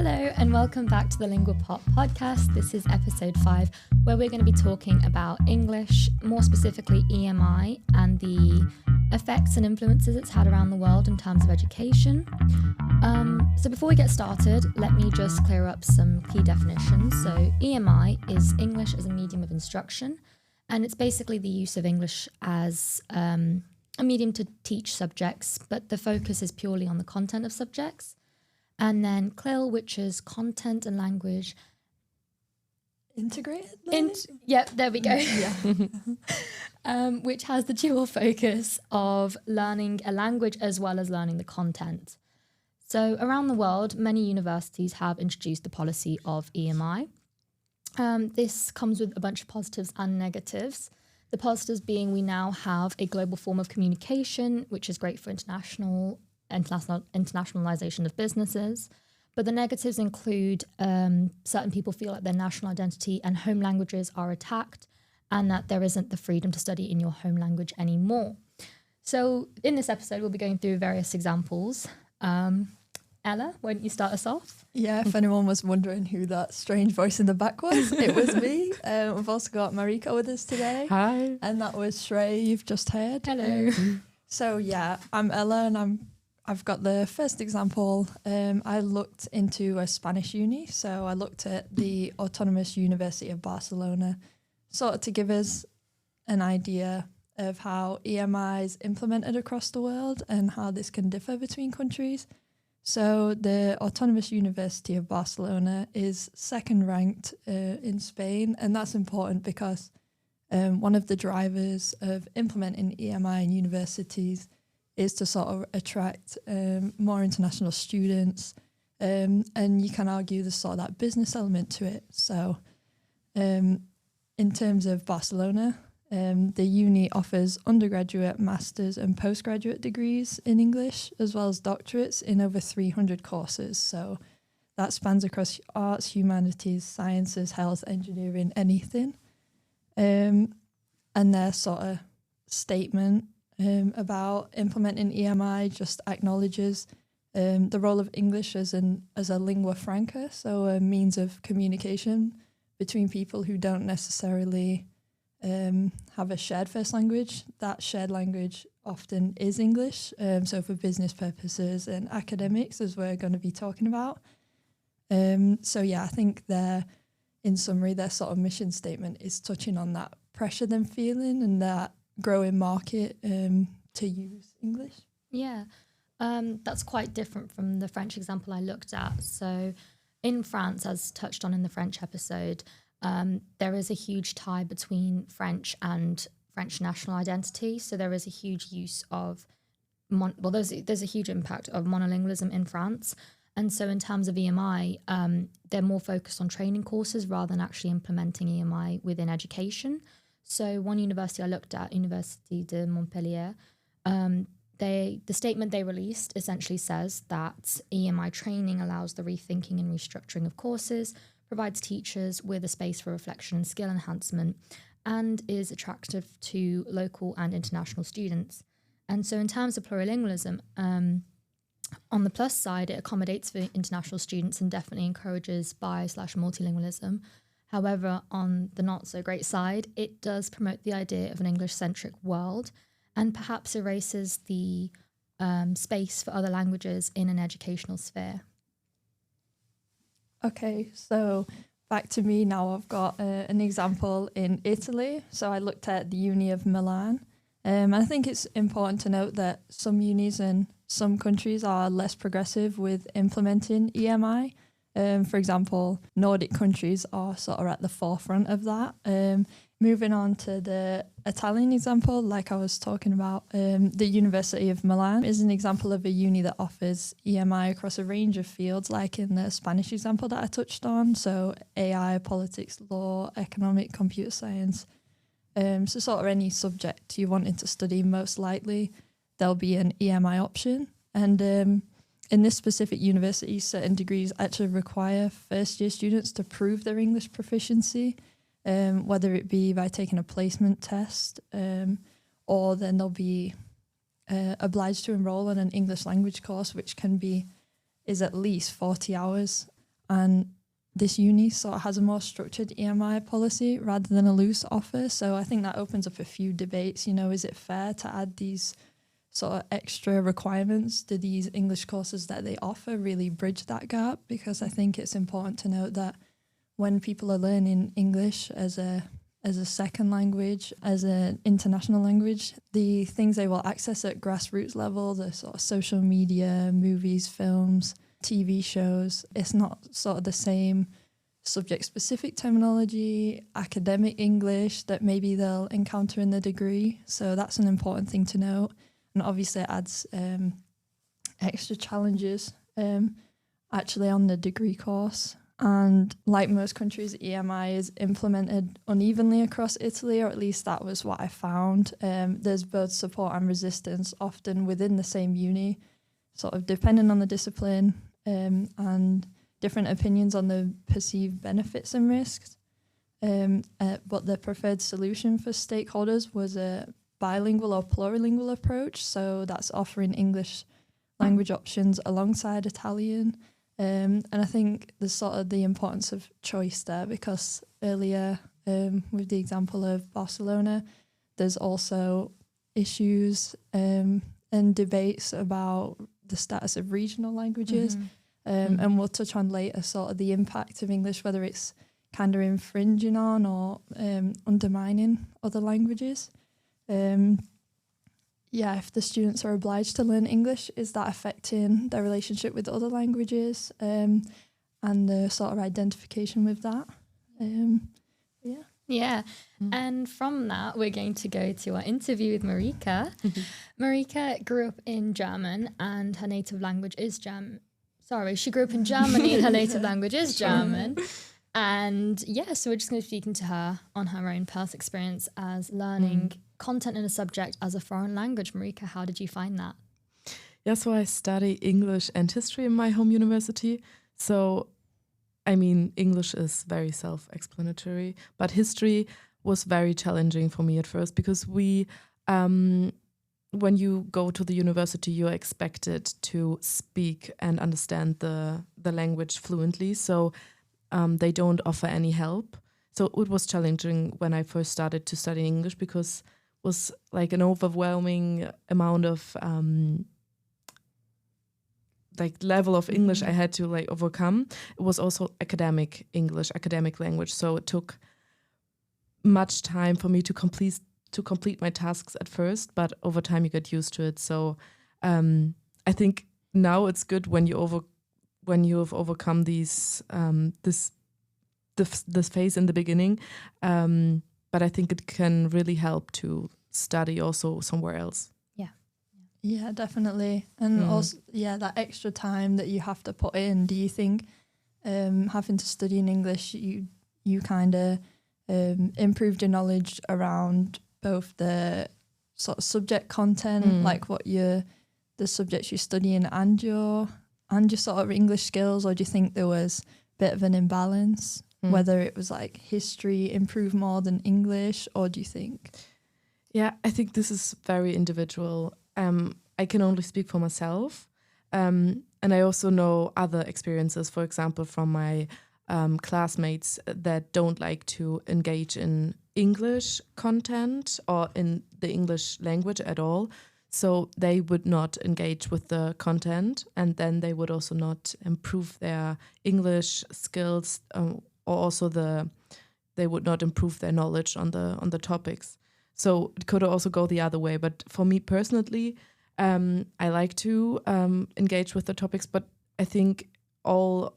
Hello and welcome back to the Linguapop podcast. This is episode 5, where we're going to be talking about English, more specifically EMI, and the effects and influences it's had around the world in terms of education. So before we get started, let me just clear up some key definitions. So EMI is English as a medium of instruction, and it's basically the use of English as a medium to teach subjects, but the focus is purely on the content of subjects. And then CLIL, which is content and language integrated learning? There we go. Which has the dual focus of learning a language as well as learning the content. So around the world, many universities have introduced the policy of EMI. This comes with a bunch of positives and negatives. The positives being we now have a global form of communication, which is great for internationalization of businesses. But the negatives include certain people feel like their national identity and home languages are attacked, and that there isn't the freedom to study in your home language anymore. So in this episode, we'll be going through various examples. Ella, why don't you start us off? Yeah, if anyone was wondering who that strange voice in the back was, it was me. We've also got Marika with us today. Hi. And that was Shrey you've just heard. Hello. So yeah, I'm Ella and I've got the first example. I looked into a Spanish uni. So I looked at the Autonomous University of Barcelona, sort of to give us an idea of how EMI is implemented across the world and how this can differ between countries. So the Autonomous University of Barcelona is second ranked in Spain, and that's important because one of the drivers of implementing EMI in universities is to sort of attract more international students, and you can argue there's sort of that business element to it. So in terms of Barcelona, the uni offers undergraduate, master's and postgraduate degrees in English, as well as doctorates in over 300 courses. So that spans across arts, humanities, sciences, health, engineering, anything. And their sort of statement about implementing EMI just acknowledges the role of English as a lingua franca, so a means of communication between people who don't necessarily have a shared first language. That shared language often is English, so for business purposes and academics, as we're going to be talking about. So yeah, I think in summary, their sort of mission statement is touching on that pressure they're feeling and that growing market to use English. Yeah, that's quite different from the French example I looked at. So in France, as touched on in the French episode, there is a huge tie between French and French national identity. So there is a huge use of, there's a huge impact of monolingualism in France. And so in terms of EMI, they're more focused on training courses rather than actually implementing EMI within education. So one university I looked at, Université de Montpellier, the statement they released essentially says that EMI training allows the rethinking and restructuring of courses, provides teachers with a space for reflection and skill enhancement, and is attractive to local and international students. And so in terms of plurilingualism, on the plus side, it accommodates for international students and definitely encourages bi/multilingualism. However, on the not so great side, it does promote the idea of an English-centric world and perhaps erases the space for other languages in an educational sphere. Okay, so back to me now. I've got an example in Italy. So I looked at the Uni of Milan. I think it's important to note that some unis in some countries are less progressive with implementing EMI. For example, Nordic countries are sort of at the forefront of that. Moving on to the Italian example, like I was talking about, the University of Milan is an example of a uni that offers EMI across a range of fields, like in the Spanish example that I touched on. So AI, politics, law, economic, computer science. So sort of any subject you wanted to study, most likely there'll be an EMI option. And in this specific university, certain degrees actually require first-year students to prove their English proficiency, whether it be by taking a placement test or then they'll be obliged to enroll in an English language course, which is at least 40 hours. And this uni sort of has a more structured EMI policy rather than a loose offer. So I think that opens up a few debates. You know, is it fair to add these sort of extra requirements? Do these English courses that they offer really bridge that gap? Because I think it's important to note that when people are learning English as a second language, as an international language, the things they will access at grassroots level, the sort of social media, movies, films, TV shows, it's not sort of the same subject-specific terminology, academic English that maybe they'll encounter in the degree. So that's an important thing to note. And obviously it adds extra challenges actually on the degree course. And like most countries, EMI is implemented unevenly across Italy, or at least that was what I found. There's both support and resistance, often within the same uni, sort of depending on the discipline, and different opinions on the perceived benefits and risks. But the preferred solution for stakeholders was a bilingual or plurilingual approach. So that's offering English language options alongside Italian. And I think there's sort of the importance of choice there, because earlier with the example of Barcelona, there's also issues and debates about the status of regional languages. And we'll touch on later sort of the impact of English, whether it's kind of infringing on or undermining other languages. If the students are obliged to learn English, is that affecting their relationship with other languages and the sort of identification with that? And from that, we're going to go to our interview with Marika. Marika grew up in German and her native language is German. She grew up in Germany and her native language is German. And so we're just going to be speaking to her on her own personal experience as learning content in a subject as a foreign language. Marika, how did you find that? Yeah, so I study English and history in my home university. So, I mean, English is very self-explanatory, but history was very challenging for me at first because when you go to the university, you're expected to speak and understand the language fluently. So they don't offer any help. So it was challenging when I first started to study English because it was like an overwhelming amount of level of English I had to overcome. It was also academic English, academic language. So it took much time for me to complete my tasks at first, but over time you get used to it. So I think now it's good when you've overcome this phase in the beginning. But I think it can really help to study also somewhere else. Yeah, definitely. And also, that extra time that you have to put in, do you think having to study in English, you kind of improved your knowledge around both the sort of subject content, like the subjects you're studying, and your sort of English skills, or do you think there was a bit of an imbalance, whether it was like history improved more than English, or do you think? Yeah, I think this is very individual. I can only speak for myself, and I also know other experiences, for example, from my classmates that don't like to engage in English content or in the English language at all. So they would not engage with the content, and then they would also not improve their English skills, or also they would not improve their knowledge on the topics. So it could also go the other way. But for me personally, I like to engage with the topics, but I think all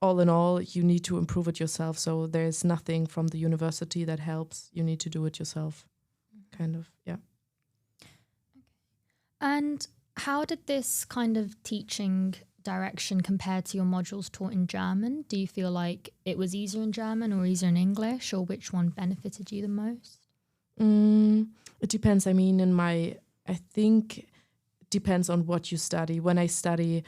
in all, you need to improve it yourself. So there's nothing from the university that helps. You need to do it yourself, kind of, yeah. And how did this kind of teaching direction compare to your modules taught in German? Do you feel like it was easier in German or easier in English, or which one benefited you the most? It depends. I mean, I think it depends on what you study. When I study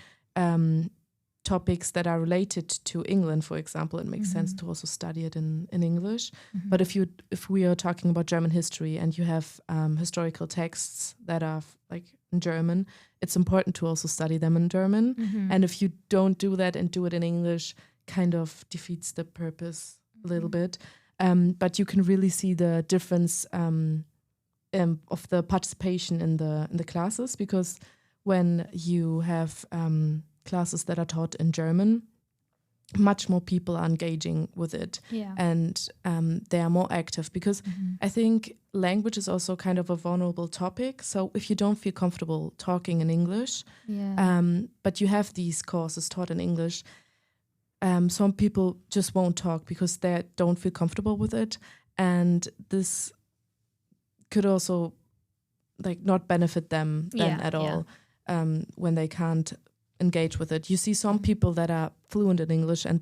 topics that are related to England, for example, it makes sense to also study it in English. But if we are talking about German history and you have historical texts that are like in German, it's important to also study them in German. And if you don't do that and do it in English, kind of defeats the purpose a little bit. But you can really see the difference of the participation in the classes, because when you have classes that are taught in German, much more people are engaging with it, and they are more active, because I think language is also kind of a vulnerable topic. So if you don't feel comfortable talking in English, but you have these courses taught in English, some people just won't talk because they don't feel comfortable with it, and this could also like not benefit them then at all when they can't engage with it. You see some people that are fluent in English and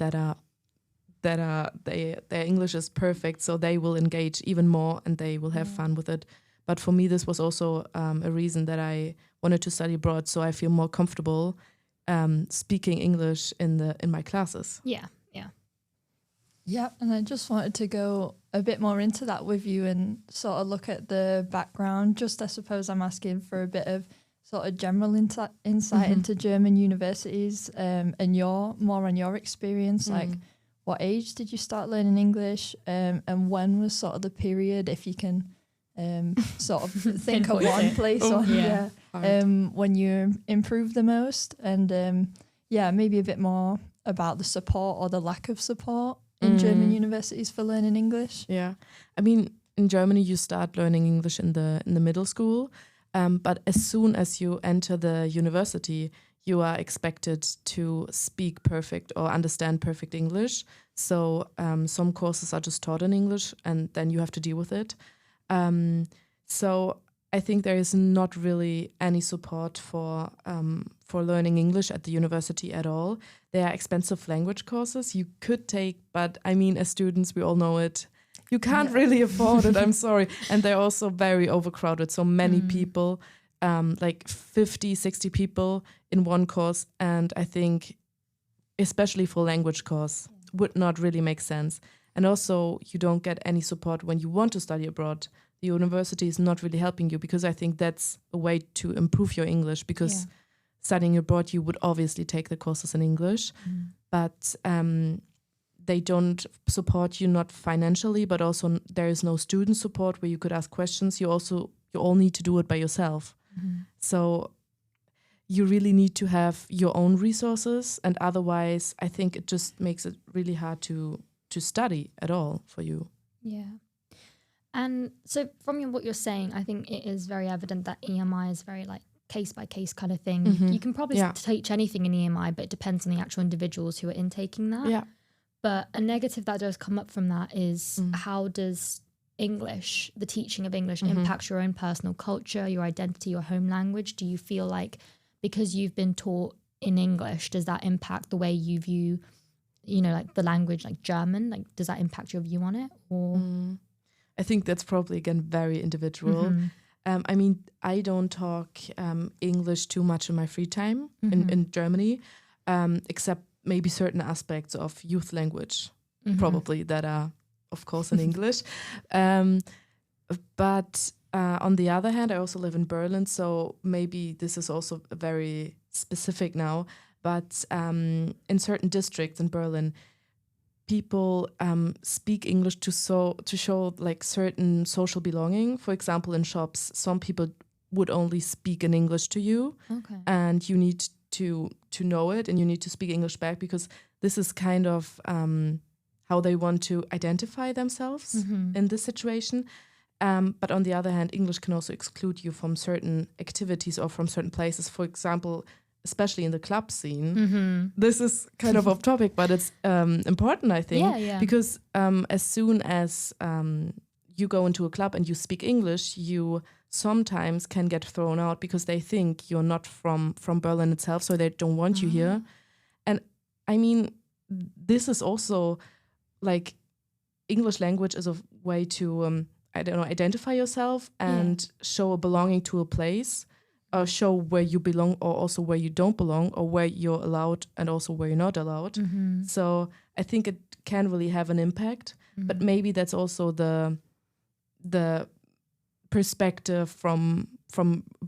their English is perfect, so they will engage even more and they will have fun with it. But for me, this was also a reason that I wanted to study abroad, so I feel more comfortable speaking English in my classes. Yeah, and I just wanted to go a bit more into that with you and sort of look at the background. Just I suppose I'm asking for a bit of sort of general insight into German universities, and more on your experience. Like, what age did you start learning English, and when was sort of the period, if you can sort of think of one place when you improved the most, and maybe a bit more about the support or the lack of support in German universities for learning English. Yeah, I mean, in Germany you start learning English in the middle school, but as soon as you enter the university, you are expected to speak perfect or understand perfect English. So some courses are just taught in English, and then you have to deal with it. So I think there is not really any support for learning English at the university at all. There are expensive language courses you could take, but I mean, as students, we all know it. You can't really afford it, I'm sorry. And they're also very overcrowded. So many people, like 50, 60 people in one course. And I think, especially for language course, would not really make sense. And also, you don't get any support when you want to study abroad. The university is not really helping you, because I think that's a way to improve your English, because studying abroad, you would obviously take the courses in English, but they don't support you, not financially, but also there is no student support where you could ask questions. You all need to do it by yourself. So you really need to have your own resources, and otherwise I think it just makes it really hard to study at all for you. Yeah. And so from what you're saying, I think it is very evident that EMI is very like case by case kind of thing. You can probably teach anything in EMI, but it depends on the actual individuals who are intaking that. Yeah. But a negative that does come up from that is how does English, the teaching of English, impact your own personal culture, your identity, your home language? Do you feel like because you've been taught in English, does that impact the way you view, like the language, like German? Like, does that impact your view on it? Or I think that's probably, again, very individual. I mean, I don't talk English too much in my free time in Germany, except maybe certain aspects of youth language, probably, that are, of course, in English. But on the other hand, I also live in Berlin, so maybe this is also very specific now, but in certain districts in Berlin, people speak English to show like certain social belonging. For example, in shops, some people would only speak in English to you, and you need to know it, and you need to speak English back, because this is kind of how they want to identify themselves in this situation. But on the other hand, English can also exclude you from certain activities or from certain places. For example, especially in the club scene. This is kind of off topic, but it's important, I think, because as soon as you go into a club and you speak English, you sometimes can get thrown out because they think you're not from Berlin itself, so they don't want you here. And I mean, this is also like English language is a way to, identify yourself and show a belonging to a place. Show where you belong, or also where you don't belong, or where you're allowed and also where you're not allowed. So I think it can really have an impact, but maybe that's also the perspective from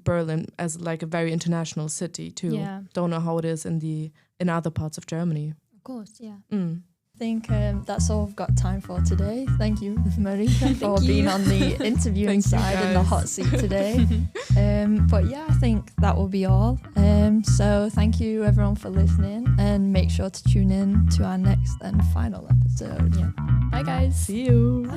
Berlin as like a very international city too. Don't know how it is in other parts of Germany. course, yeah. I think that's all we've got time for today. Thank you, Marika, for being on the interviewing side and the hot seat today. But yeah, I think that will be all. So thank you everyone for listening, and make sure to tune in to our next and final episode. Yeah. Bye guys. See you.